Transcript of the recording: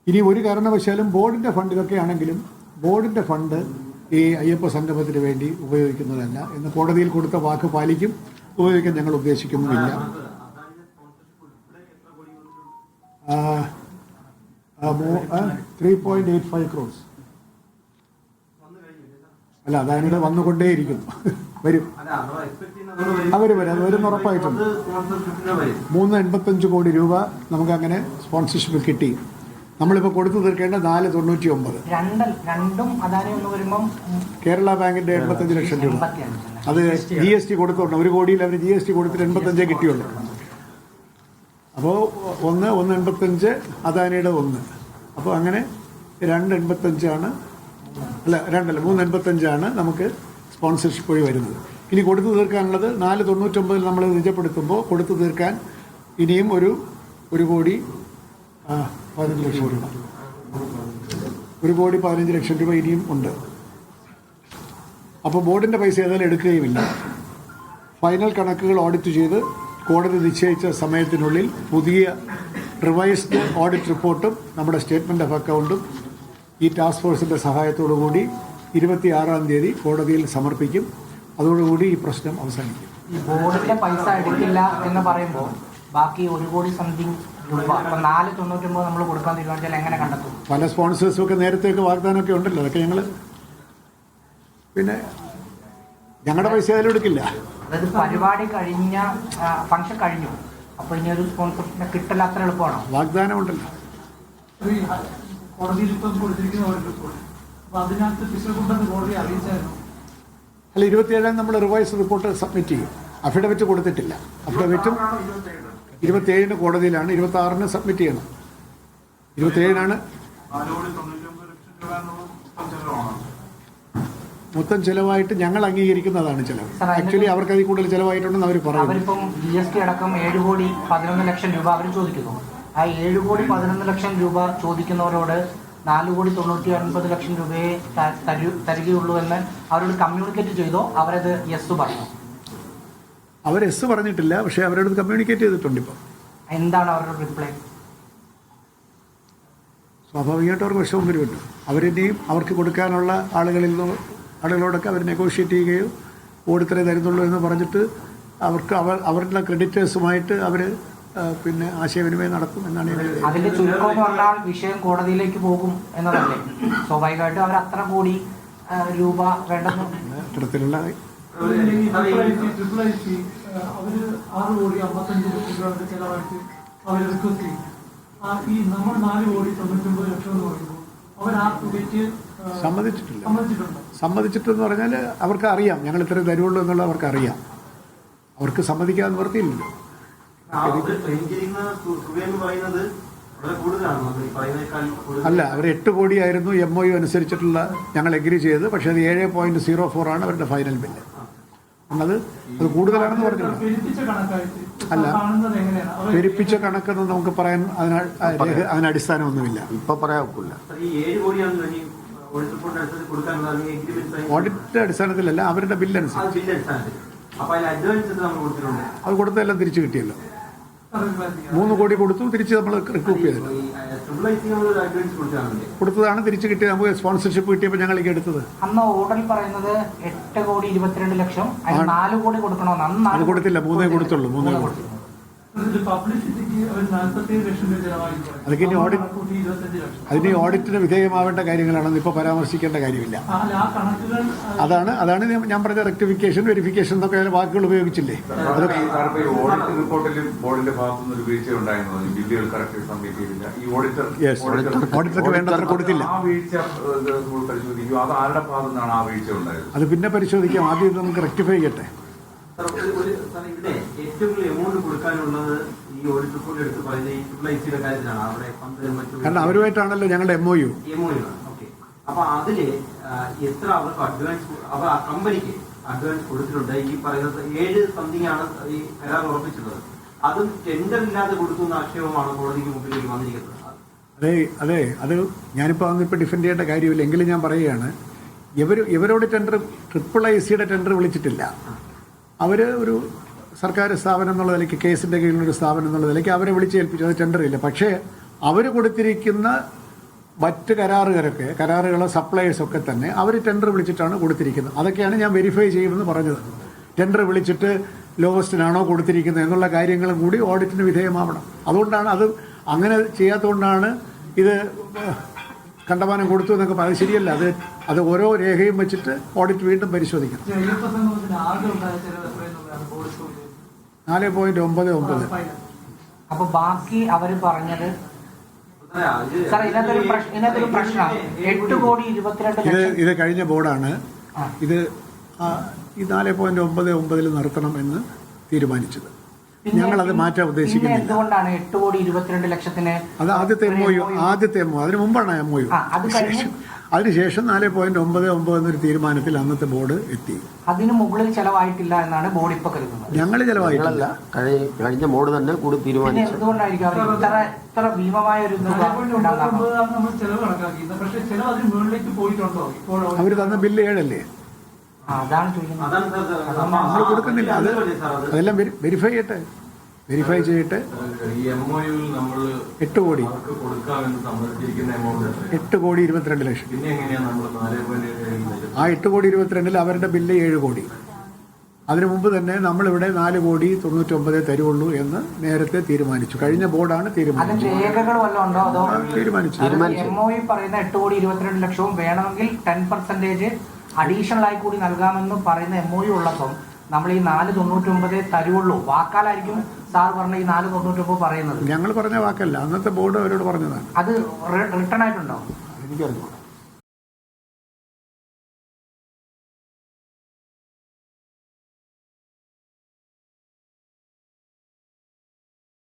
ഇനി ഒരു കാരണവശാലും ബോർഡിൻ്റെ ഫണ്ട് ഇതൊക്കെ ആണെങ്കിലും ബോർഡിൻ്റെ ഫണ്ട് ഈ അയ്യപ്പ സംഗമത്തിന് വേണ്ടി ഉപയോഗിക്കുന്നതല്ല എന്ന് കോടതിയിൽ കൊടുത്ത വാക്ക് പാലിക്കും. ഉപയോഗിക്കാൻ ഞങ്ങൾ ഉദ്ദേശിക്കുന്നുമില്ല. 3.85 crores. അല്ല, അതായത് വന്നുകൊണ്ടേയിരിക്കുന്നു. വരും, അവർ വരും, അത് വരും ഉറപ്പായിട്ടുണ്ട്. 385 കോടി രൂപ നമുക്കങ്ങനെ സ്പോൺസർഷിപ്പ് കിട്ടി. നമ്മളിപ്പോൾ കൊടുത്തു തീർക്കേണ്ട 499. കേരള ബാങ്കിന്റെ 85 ലക്ഷം രൂപ. അത് GST കൊടുത്തോണ്ട് 1 കോടിയിൽ അവർ GST കൊടുത്തിട്ട് 85 കിട്ടിയുള്ളൂ. അപ്പോൾ 1.85 അദാനിയുടെ 1. അപ്പോൾ അങ്ങനെ 2.85 അല്ല 3.85 നമുക്ക് സ്പോൺസർഷിപ്പ് വഴി വരുന്നത്. ഇനി കൊടുത്തു തീർക്കാനുള്ളത് 499 നമ്മൾ നിജപ്പെടുത്തുമ്പോൾ കൊടുത്തു തീർക്കാൻ ഇനിയും 1 കോടി 15 ലക്ഷം രൂപ 1 കോടി 15 ലക്ഷം രൂപ ഇനിയും ഉണ്ട്. അപ്പോൾ ബോർഡിൻ്റെ പൈസ ഏതായാലും എടുക്കുകയുമില്ല. ഫൈനൽ കണക്കുകൾ ഓഡിറ്റ് ചെയ്ത് കോടതി നിശ്ചയിച്ച സമയത്തിനുള്ളിൽ പുതിയ റിവൈസ്ഡ് ഓഡിറ്റ് റിപ്പോർട്ടും നമ്മുടെ സ്റ്റേറ്റ്മെൻറ്റ് ഓഫ് അക്കൗണ്ടും ഈ ടാസ്ക് ഫോഴ്സിൻ്റെ സഹായത്തോടു കൂടി 26-ാം തീയതി കോടതിയിൽ സമർപ്പിക്കും. അതോടുകൂടി ഈ പ്രശ്നം അവസാനിക്കും. ഈ ബോർഡിൻ്റെ പൈസ എടുക്കില്ല എന്ന് പറയുമ്പോൾ ബാക്കി 1 കോടി സംതിങ് രൂപ 499 നമ്മൾ കൊടുക്കാൻ തീരുമാനിച്ചാൽ എങ്ങനെ കണ്ടെത്തും? പല സ്പോൺസേഴ്സും ഒക്കെ നേരത്തെയൊക്കെ വാഗ്ദാനമൊക്കെ ഉണ്ടല്ലോ. അതൊക്കെ ഞങ്ങൾ പിന്നെ ഞങ്ങളുടെ പൈസ ആയാലും എടുക്കില്ല. അതായത് പരിപാടി കഴിഞ്ഞ ഫംഗ്ഷൻ കഴിഞ്ഞു, അപ്പോൾ ഇനി ഒരു സ്പോൺസർഷിപ്പിനെ കിട്ടില്ല, അത്ര എളുപ്പമാണോ? വാഗ്ദാനം ഉണ്ടല്ലോ. അല്ല, 27-ാം നമ്മൾ റിവൈസ് റിപ്പോർട്ട് സബ്മിറ്റ് ചെയ്യും. അഫിഡവിറ്റ് കൊടുത്തിട്ടില്ല. അഫിഡവിറ്റും 27-ന് കോടതിയിലാണ്, 26-ന് സബ്മിറ്റ് ചെയ്യണം. 27-നാണ് മൊത്തം ചിലവായിട്ട് ഞങ്ങൾ അംഗീകരിക്കുന്നതാണ് ചിലവ്. ആക്ച്വലി അവർക്ക് അതിൽ കൂടുതൽ ചിലവായിട്ടുണ്ടെന്ന് അവർ പറയും. അവരിപ്പം GST അടക്കം 7 കോടി 11 ലക്ഷം രൂപ അവർ ചോദിക്കുന്നു. ആ 7 കോടി 11 ലക്ഷം രൂപ ചോദിക്കുന്നവരോട് 4 കോടി 99 ലക്ഷം രൂപയെ തരികയുള്ളൂ എന്ന് അവരോട് കമ്മ്യൂണിക്കേറ്റ് ചെയ്തോ? അവരത് യെസ് പറഞ്ഞു? അവർ യെസ് പറഞ്ഞിട്ടില്ല, പക്ഷേ അവരോട് കമ്മ്യൂണിക്കേറ്റ് ചെയ്തിട്ടുണ്ട്. ഇപ്പം എന്താണ് അവരുടെ റിപ്ലൈ? സ്വാഭാവികമായിട്ട് അവർക്ക് വിഷമം വരുമല്ലോ. അവരിനെയും അവർക്ക് കൊടുക്കാനുള്ള ആളുകളോടൊക്കെ അവർ നെഗോഷിയേറ്റ് ചെയ്യുകയോ ഓടിത്തരേ തരുന്നുള്ളൂ എന്ന് പറഞ്ഞിട്ട് അവർക്ക് അവരുടെ ക്രെഡിറ്റേഴ്സുമായിട്ട് അവർ പിന്നെ ആശയവിനിമയം നടത്തും എന്നാണ് അതിന്റെ ചുരുക്കം എന്ന് പറഞ്ഞാൽ വിഷയം കോടതിയിലേക്ക് പോകും എന്നതല്ലേ? സ്വാഭാവികമായിട്ടും അവർ അത്ര കോടി രൂപ വേണ്ടെന്ന് ഇത്തരത്തിലുള്ള സമ്മതിച്ചിട്ടെന്ന് പറഞ്ഞാൽ അവർക്ക് അറിയാം ഞങ്ങൾ ഇത്രയും തരുള്ളൂ എന്നുള്ളത് അവർക്ക് അറിയാം. അവർക്ക് സമ്മതിക്കാൻ നിവർത്തിയില്ലല്ലോ. അല്ല, അവർ 8 കോടിയായിരുന്നു MOU അനുസരിച്ചിട്ടുള്ള ഞങ്ങൾ എഗ്രി ചെയ്തത്. പക്ഷേ അത് 7.04 ആണ് അവരുടെ ഫൈനൽ ബില്ല്. അത് കൂടുതലാണെന്ന് പറഞ്ഞില്ല. അല്ല, പെരുപ്പിച്ച കണക്കെന്ന് നമുക്ക് പറയാൻ അതിന് അടിസ്ഥാനമൊന്നുമില്ല. ഇപ്പം പറയാൻ ഒക്കില്ല. ഓഡിറ്റ് അടിസ്ഥാനത്തിലല്ല, അവരുടെ ബില്ലനുസരിച്ച്. അത് കൊടുത്തതെല്ലാം തിരിച്ചു കിട്ടിയല്ലോ. 3 കോടി കൊടുത്തു, തിരിച്ച് നമ്മൾ റിക്കൂപ്പ് ചെയ്തില്ല. കൊടുത്തതാണ് തിരിച്ചു കിട്ടിയത്. നമുക്ക് സ്പോൺസർഷിപ്പ് കിട്ടിയപ്പോൾ ഞങ്ങൾക്ക് എടുത്തത്. അന്ന് ഓർഡറിൽ പറയുന്നത് 8 കോടി 22 ലക്ഷം 4 കോടി കൊടുക്കണമെന്ന്. അത് കൊടുത്തില്ല, 3 കൊടുത്തുള്ളൂ. 3 കൊടുത്തു. അതൊക്കെ അതിന് ഓഡിറ്റിന് വിധേയമാവേണ്ട കാര്യങ്ങളാണെന്ന് ഇപ്പോൾ പരാമർശിക്കേണ്ട കാര്യമില്ല. അതാണ് ഞാൻ പറഞ്ഞ റെക്ടിഫിക്കേഷൻ, വെരിഫിക്കേഷൻ എന്നൊക്കെ വാക്കുകൾ ഉപയോഗിച്ചില്ലേ. അതൊക്കെ ഓഡിറ്റർക്ക് വേണ്ടത്ര കൊടുത്തില്ല. അത് പിന്നെ പരിശോധിക്കാം. ആദ്യം നമുക്ക് റെക്ടിഫൈ ചെയ്യട്ടെ. കാരണം അവരുമായിട്ടാണല്ലോ ഞങ്ങളുടെ MOU. അപ്പൊ അതില് എത്ര അവർക്ക് കമ്പനിക്ക് അഡ്വാൻസ് കൊടുത്തിട്ടുണ്ട്? ഈ പറയുന്നത് 7 സംതിങ് ആണ് ഈ കരാർ ഉറപ്പിച്ചിട്ടുള്ളത്. അതും ടെൻഡർ ഇല്ലാതെ കൊടുക്കുന്ന ആക്ഷേപമാണ് കോടതിക്ക് മുമ്പിലേക്ക് വന്നിരിക്കുന്നത്. അതെ, അത് ഞാനിപ്പോൾ അന്നിപ്പോൾ ഡിഫെൻഡ് ചെയ്യേണ്ട കാര്യമില്ല. എങ്കിലും ഞാൻ പറയുകയാണ്, ഇവരോട് ടെൻഡർ IIICയുടെ ടെൻഡർ വിളിച്ചിട്ടില്ല. അവർ ഒരു സർക്കാർ സ്ഥാപനം എന്നുള്ള നിലയ്ക്ക്, കേസിൻ്റെ കീഴിലൊരു സ്ഥാപനം എന്നുള്ള നിലയ്ക്ക് അവരെ വിളിച്ച് ഏൽപ്പിച്ചു. അത് ടെൻഡറില്ല. പക്ഷേ അവർ കൊടുത്തിരിക്കുന്ന മറ്റ് കരാറുകളെ സപ്ലയേഴ്സൊക്കെ തന്നെ അവർ ടെൻഡർ വിളിച്ചിട്ടാണ് കൊടുത്തിരിക്കുന്നത്. അതൊക്കെയാണ് ഞാൻ വെരിഫൈ ചെയ്യുമെന്ന് പറഞ്ഞത്. ടെൻഡർ വിളിച്ചിട്ട് ലോവസ്റ്റിനാണോ കൊടുത്തിരിക്കുന്നത് എന്നുള്ള കാര്യങ്ങളും കൂടി ഓഡിറ്റിന് വിധേയമാവണം. അതുകൊണ്ടാണ് അത് അങ്ങനെ ചെയ്യാത്തതുകൊണ്ടാണ് ഇത് കണ്ടമാനം കൊടുത്തു എന്നൊക്കെ പറയുന്നത്. ശരിയല്ല. അത് ഓരോ രേഖയും വെച്ചിട്ട് ഓഡിറ്റ് വീണ്ടും പരിശോധിക്കണം. 4.99. അപ്പൊ ബാക്കി അവർ പറഞ്ഞത് സാർ ഇതിനകത്തൊരു പ്രശ്നം 8,22,00,000. ഇത് കഴിഞ്ഞ ബോർഡാണ് ഇത് ഈ 4.99 നിർത്തണം എന്ന് തീരുമാനിച്ചത്. ഞങ്ങളത് മാറ്റാൻ ഉദ്ദേശിക്കുന്നില്ല. എന്തുകൊണ്ടാണ് 8,22,00,000 അത് ആദ്യത്തെ MOU അതിന് മുമ്പാണ് MOU. അതിനുശേഷം 4.99 എന്നൊരു തീരുമാനത്തിൽ അന്നത്തെ ബോർഡ് എത്തി. അതിന് മുകളിൽ ചെലവായിട്ടില്ല എന്നാണ് ബോർഡ് ഇപ്പൊ കരുതുന്നത്. ഞങ്ങൾ ചെലവായിട്ടില്ല, കഴിഞ്ഞ ബോർഡ് തന്നെ കൂടി തീരുമാനിച്ചു. എന്തുകൊണ്ടായിരിക്കും അവർ ഇത്ര ഭീമമായ ഒരു അവർ തന്ന ബില്ല് 7 അല്ലേ? അതാണ് ചോദിക്കുന്നത്. നമ്മൾ കൊടുക്കുന്നില്ല. അതെല്ലാം വെരിഫൈ ചെയ്യട്ടെ. 8 കോടി 8,22,00,000. ആ 8,22,00,000 അവരുടെ ബില്ല് 7 കോടി. അതിനു മുമ്പ് തന്നെ നമ്മളിവിടെ 4,99,00,000 തരുള്ളൂ എന്ന് നേരത്തെ തീരുമാനിച്ചു. കഴിഞ്ഞ ബോർഡാണ് തീരുമാനിച്ചത്. MOU പറയുന്ന 8,22,00,000 വേണമെങ്കിൽ 10% അഡീഷണൽ ആയി കൂടി നൽകാമെന്ന് പറയുന്ന MOU ഉള്ളപ്പം നമ്മൾ ഈ 4.99 തരുള്ളൂ. വാക്കാലായിരിക്കും സാർ പറഞ്ഞ ഈ 4.99 പറയുന്നത്. ഞങ്ങൾ പറഞ്ഞ വാക്കല്ല, അന്നത്തെ ബോർഡ് അവരോട് പറഞ്ഞതാണ്. അത് റിട്ടേൺ ആയിട്ടുണ്ടോ? എനിക്കറിയില്ല.